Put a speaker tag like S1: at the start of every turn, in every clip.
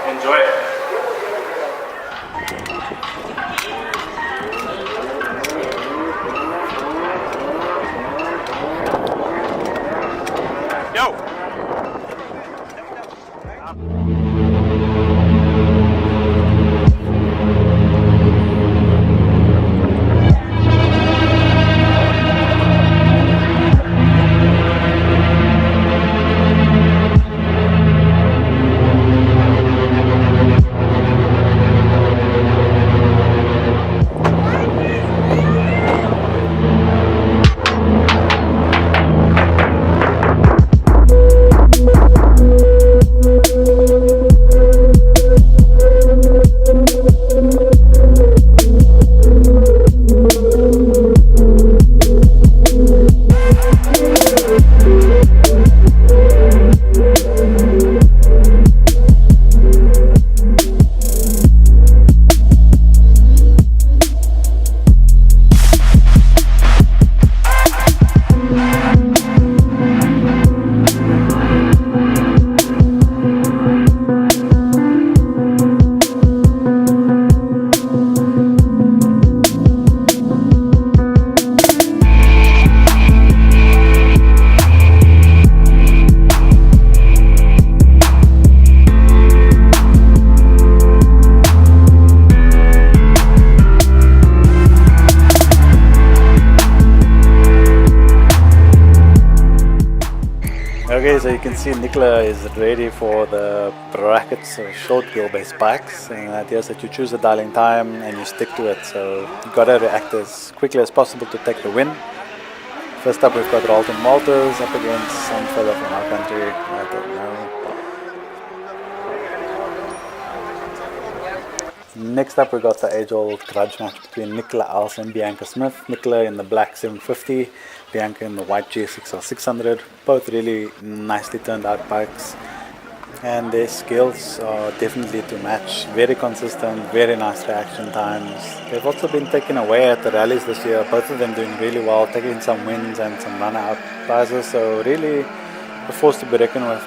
S1: Enjoy it. Yo! Okay, so you can see Nicola is ready for the brackets of short wheelbase bikes, and the idea is that you choose a dialing time and you stick to it, so you've got to react as quickly as possible to take the win. First up we've got Rolton Malters up against some fella from our country, I don't know. Next up we got the age-old grudge match between Nicola Els and Bianca Smith. Nicola in the black 750, Bianca in the white GSX-R 600. Both really nicely turned out bikes, and their skills are definitely to match. Very consistent, very nice reaction times. They've also been taken away at the rallies this year, both of them doing really well, taking some wins and some runner-up prizes, so really a force to be reckoned with.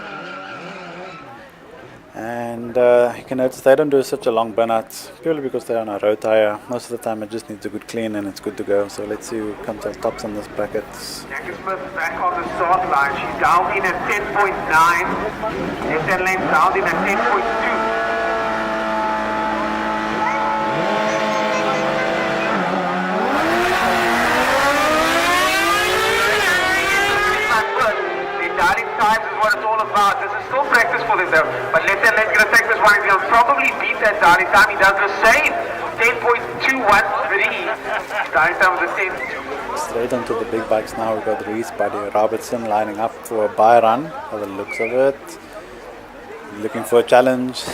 S1: And you can notice they don't do such a long burnout purely because they're on a road tire. Most of the time it just needs a good clean and it's good to go. So let's see who comes out tops on this bracket.
S2: Bianca Smith back on the start line. She's down in at 10.9. Left-hand lane down in at 10.2. Dialing times is what it's all about. This is still practice for them though. But left-hand lane's going to take this one. He'll probably beat that dialing time. He does the same. 10.213. Dialing time of the 10.
S1: Straight onto the big bikes now. We've got Reese, Buddy Robertson lining up for a buy run by the looks of it. Looking for a challenge.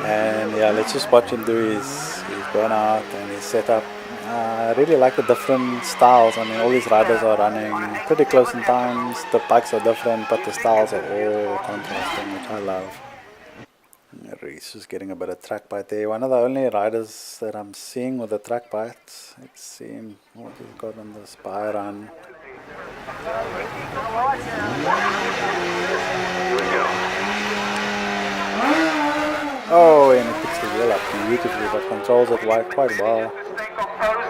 S1: And yeah, let's just watch him do his burnout and his setup. I really like the different styles. I mean, all these riders are running pretty close in times. The bikes are different, but the styles are all contrasting, which I love. Reese is getting a bit of track bite there. One of the only riders that I'm seeing with a track bite. Let's see what he's got on the spy run. Oh, and he picks the wheel up beautifully, but controls it quite well.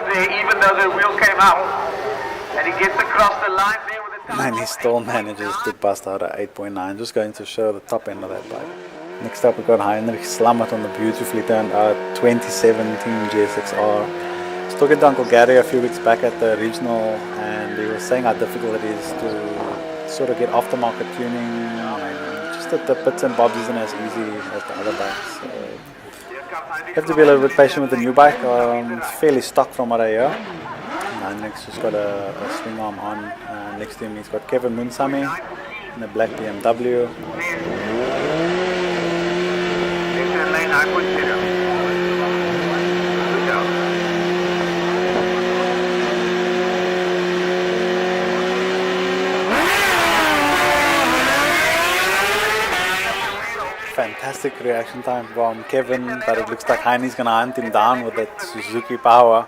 S2: There, even though the wheel came up, and he gets across the line there with the
S1: And he still manages to bust out at 8.9, just going to show the top end of that bike. Next up we got Heinrich Slammert on the beautifully turned out 2017 GSX-R. I was talking to Uncle Gary a few weeks back at the regional, and he was saying how difficult it is to sort of get aftermarket tuning, and just that the bits and bobs isn't as easy as the other bikes. So you have to be a little bit patient with the new bike. It's fairly stock from what I hear. Heinrich's just got a swing arm on. Next to him he's got Kevin Munsami in a black BMW. Fantastic reaction time from Kevin, but it looks like Heine's going to hunt him down with that Suzuki power.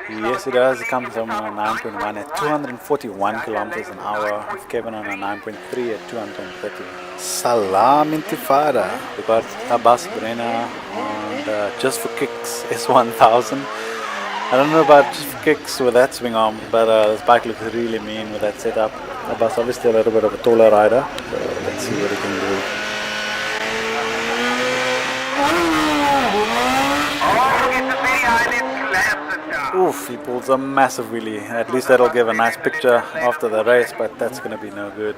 S1: Yes, it does. It comes on a 9.1 at 241 kilometers an hour. With Kevin on a 9.3 at 230. Salam Intifada. We got Abbas Brenner on the Just for Kicks S1000. I don't know about Just for Kicks with that swing arm, but this bike looks really mean with that setup. Abbas obviously a little bit of a taller rider, so let's see what he can do. Oof, he pulls a massive wheelie. At least that'll give a nice picture after the race, but that's going to be no good.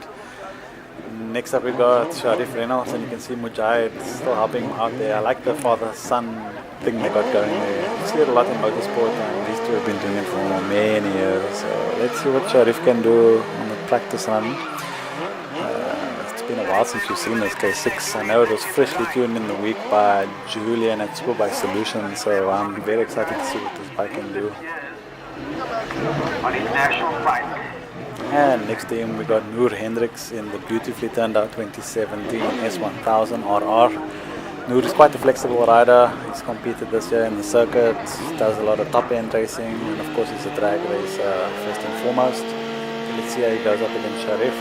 S1: Next up we got Sharif Reynolds, and you can see Mujahid still helping him out there. I like the father-son thing they got going there. You see it a lot in motorsport, and these two have been doing it for many years. So let's see what Sharif can do on the practice run. It's been a while since you've seen this K6. I know it was freshly tuned in the week by Julian at Superbike Solutions, so I'm very excited to see what this bike can do.
S2: On international bike.
S1: And next to him we got Noor Hendricks in the beautifully turned out 2017 S1000rr. Noor is quite a flexible rider. He's competed this year in the circuit, does a lot of top end racing, and of course he's a drag racer first and foremost. Let's see how he goes up against Sharif.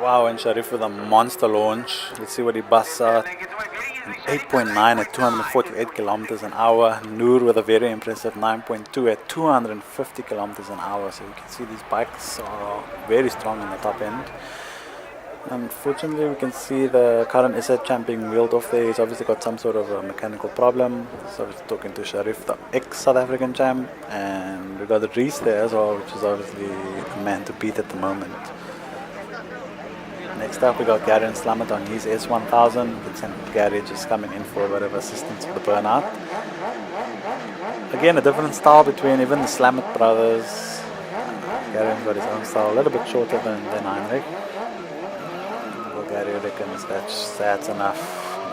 S1: Wow, and Sharif with a monster launch. Let's see what he busts out. 8.9 at 248 kilometers an hour. Noor with a very impressive 9.2 at 250 kilometers an hour. So you can see these bikes are very strong in the top end. Unfortunately, we can see the current SA champ being wheeled off there. He's obviously got some sort of a mechanical problem. So we're talking to Sharif, the ex-South African champ. And we've got the Riderz there as well, which is obviously a man to beat at the moment. Next up we got Gary and Slamet on his S1000. It's Gary just coming in for a bit of assistance with the burnout. Again, a different style between even the Slamet brothers. Gary's got his own style, a little bit shorter than Heinrich. Well, Gary reckons that's enough.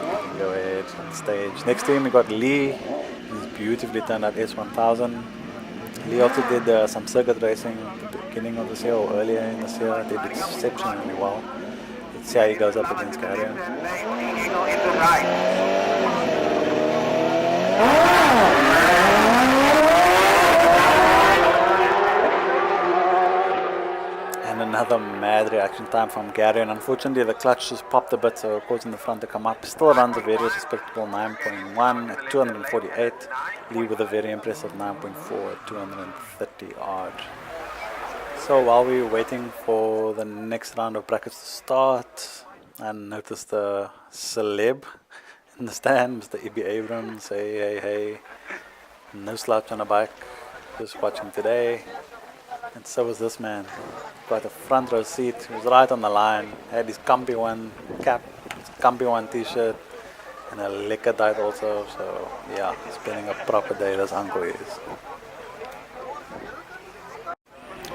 S1: You can go ahead on stage. Next to him we got Lee. He's beautifully turned out S1000. Lee also did some circuit racing at the beginning of this year or earlier in this year. Did exceptionally well. Let's see how he goes up against Gary. And another mad reaction time from Gary, and unfortunately the clutch just popped a bit, so causing the front to come up. Still runs a very respectable 9.1 at 248. Lee with a very impressive 9.4 at 230 odd. So while we were waiting for the next round of brackets to start, I noticed the celeb in the stand, Mr. Ibi Abrams. Hey. No slouch on a bike, just watching today. And so was this man. Got a front row seat, he was right on the line, had his Comfy One cap, his Comfy One t-shirt, and a liquor diet also. So yeah, spending a proper day, this uncle is.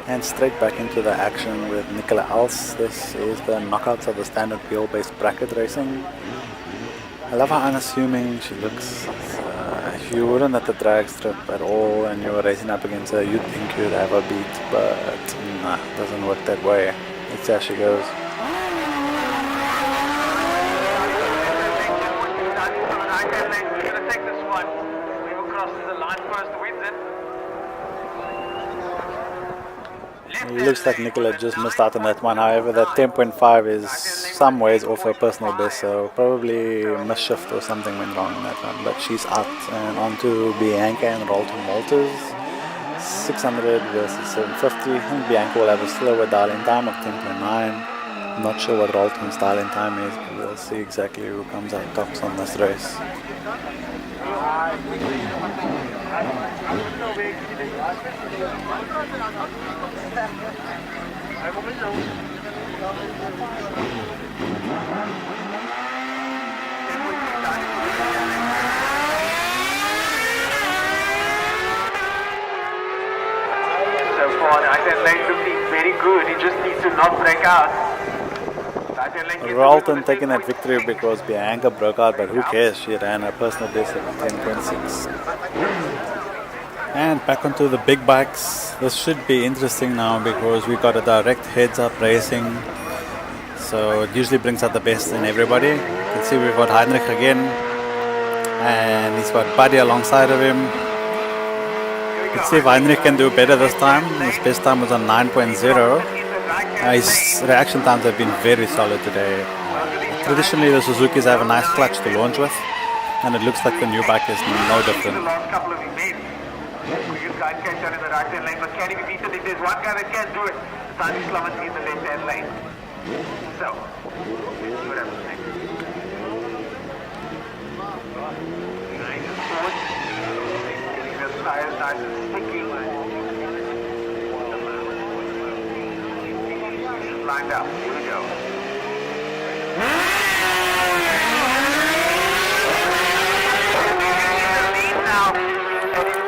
S1: And straight back into the action with Nicola Els. This is the knockouts of the standard wheel-based bracket racing. I love how unassuming she looks. If you wouldn't at the drag strip at all and you were racing up against her, you'd think you'd have a beat, but nah, it doesn't work that way. Let's see how she goes. It looks like Nicola just missed out on that one. However, that 10.5 is some ways off her personal best, so probably misshift or something went wrong in that one. But she's out and on to Bianca and Rolton Walters. 600 versus 750. I think Bianca will have a slower dial-in time of 10.9. Not sure what Rolton's dial-in time is, but we'll see exactly who comes out tops on this race.
S2: So far, Lane looking very good. He just needs to not break out.
S1: Rolton taking that victory because Bianca broke out, but who cares? She ran her personal best at 10.6. And back onto the big bikes. This should be interesting now because we got a direct heads-up racing so it usually brings out the best in everybody. You can see we've got Heinrich again, and he's got Buddy alongside of him. Let's see if Heinrich can do better this time. His best time was on 9.0. His reaction times have been very solid today. Traditionally the Suzukis have a nice clutch to launch with, and it looks like the new bike is no different.
S2: Guys can turn in the right hand lane, but can he be beaten? If there's one guy that can do it, Sandy Slummers in the left hand lane. So, let's see what happens next. Nice and forward. Getting the tires nice and sticky. Lined up. Here we go.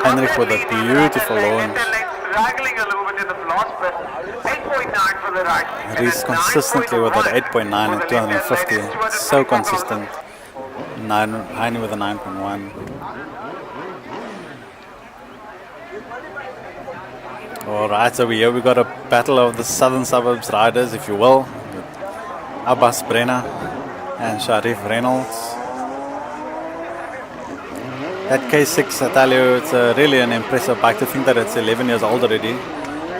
S1: Heinrich with a beautiful launch.
S2: Struggling a little bit in the last bit. 8.9 for the right.
S1: He's consistently with that 8.9 and 250. So consistent. Heine with a 9.1. Alright, so here we got a battle of the southern suburbs riders, if you will. Abbas Brenner and Sharif Reynolds. That K6, I tell you, it's really an impressive bike. To think that it's 11 years old already.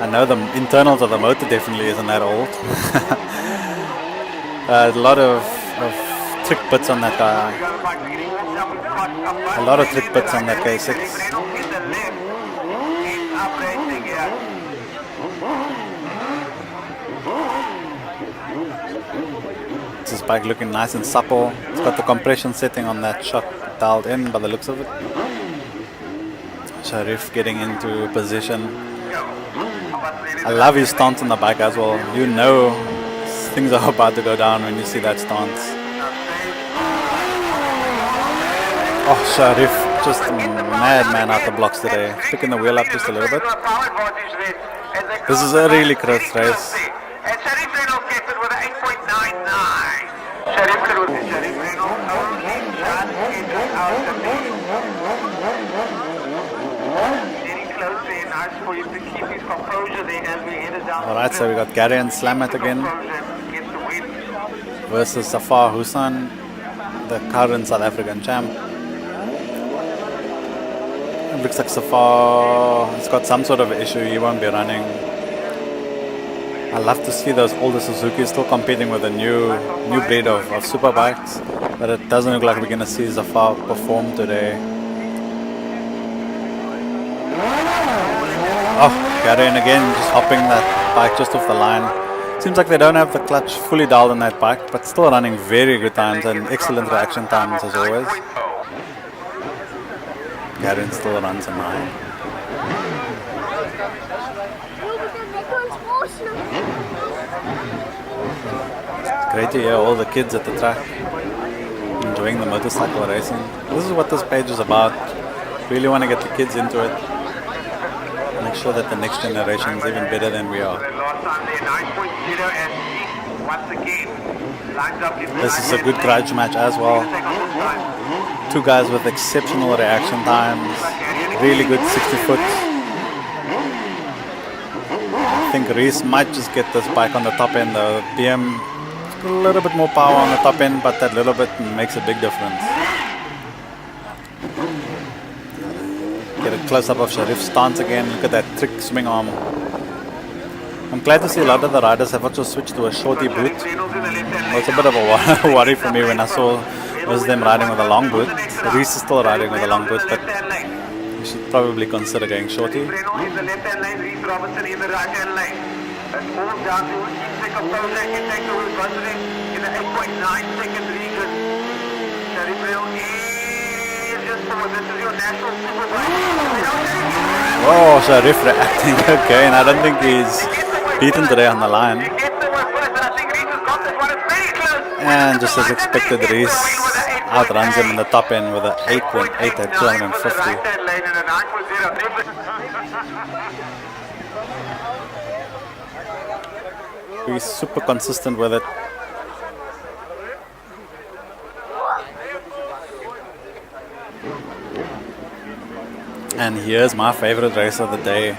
S1: I know the internals of the motor definitely isn't that old. A lot of trick bits on that guy. A lot of trick bits on that K6. This bike looking nice and supple. It's got the compression setting on that shock dialed in by the looks of it. Sharif getting into position. I love his stance on the bike as well. You know things are about to go down when you see that stance. Oh, Sharif just madman out the blocks today. Picking the wheel up just a little bit. This is a really close race.
S2: And Sharif Reynolds gets it with an 8.99. Sharif Reynolds only just out the lead. Getting close there, nice for him to keep his composure there as we headed down.
S1: Alright, so we got Gary and Slamet again versus Safar Hussain, the current South African champ. It looks like Safar has got some sort of issue, he won't be running. I love to see those older Suzuki still competing with a new breed of super bikes, but it doesn't look like we're going to see Zafar perform today. Oh, Garen again, just hopping that bike just off the line. Seems like they don't have the clutch fully dialed on that bike, but still running very good times and excellent reaction times as always. Garen still runs a 9. Great to hear all the kids at the track enjoying the motorcycle racing. This is what this page is about. Really want to get the kids into it. Make sure that the next generation is even better than we are. This is a good grudge match as well. Two guys with exceptional reaction times. Really good 60 foot. I think Reese might just get this bike on the top end. The BM, a little bit more power on the top end, but that little bit makes a big difference. Get a close up of Sharif's stance again. Look at that trick swing arm. I'm glad to see a lot of the riders have also switched to a shorty boot. It was a bit of a worry for me when I saw was them riding with a long boot. Reese is still riding with a long boot, but you should probably consider going shorty.
S2: In the left hand lane, Reese Robertson in the right hand lane. That's all down to each composer can take the wheel positive in the 8.9 second region. Sharif Reynolds is just forward. This is your national superbike.
S1: Oh, Sharif reacting again. I don't think he's beaten today on the line. And just as expected, Reese outruns him in the top end with an 8.8 at 250. He's super consistent with it. And here's my favorite race of the day.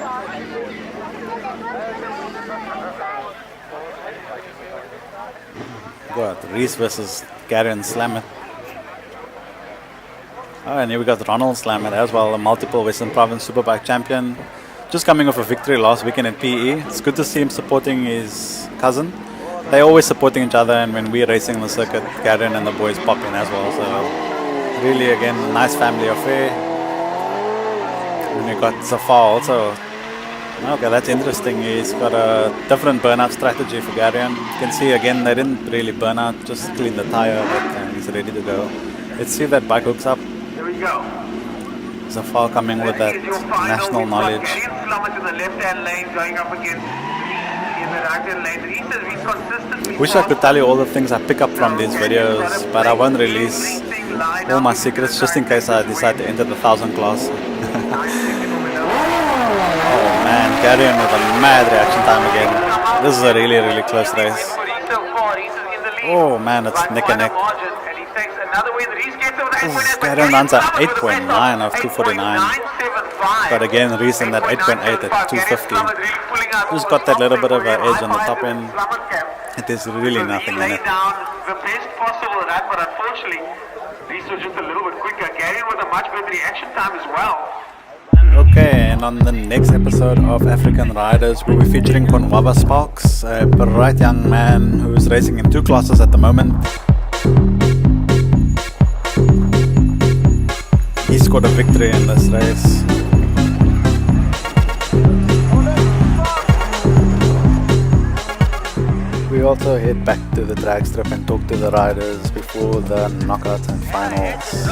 S1: got Reese versus Gary and Slamet. Oh, and here we got Ronald Slamet as well, a multiple Western Province Superbike champion. Just coming off a victory last weekend at PE. It's good to see him supporting his cousin. They're always supporting each other, and when we're racing the circuit, Garen and the boys pop in as well. So really, again, a nice family affair. And we got Zafar also. Okay, that's interesting. He's got a different burnout strategy for Garion. You can see again, they didn't really burn out, just clean the tire, but he's ready to go. Let's see if that bike hooks up.
S2: Here we go.
S1: Zafar coming with that national knowledge. Wish I could tell you all the things I pick up from these videos, but I won't release all my secrets just in case I decide to enter the 1000 class. Oh man, Garion with a mad reaction time again. This is a really, really close race. Oh man, it's neck and neck. Garion runs at 8.9 of 249. But again, Reese in that 8.8 at 250. Just got that little bit of an edge on the top end. It is really nothing in it.
S2: The best possible of that, but unfortunately, Reese was just a little bit quicker. Garion with a much better reaction time as well.
S1: Okay, and on the next episode of African Riders, we'll be featuring Konwaba Sparks, a bright young man who's racing in 2 classes at the moment. He scored a victory in this race. We also head back to the drag strip and talk to the riders before the knockouts and finals.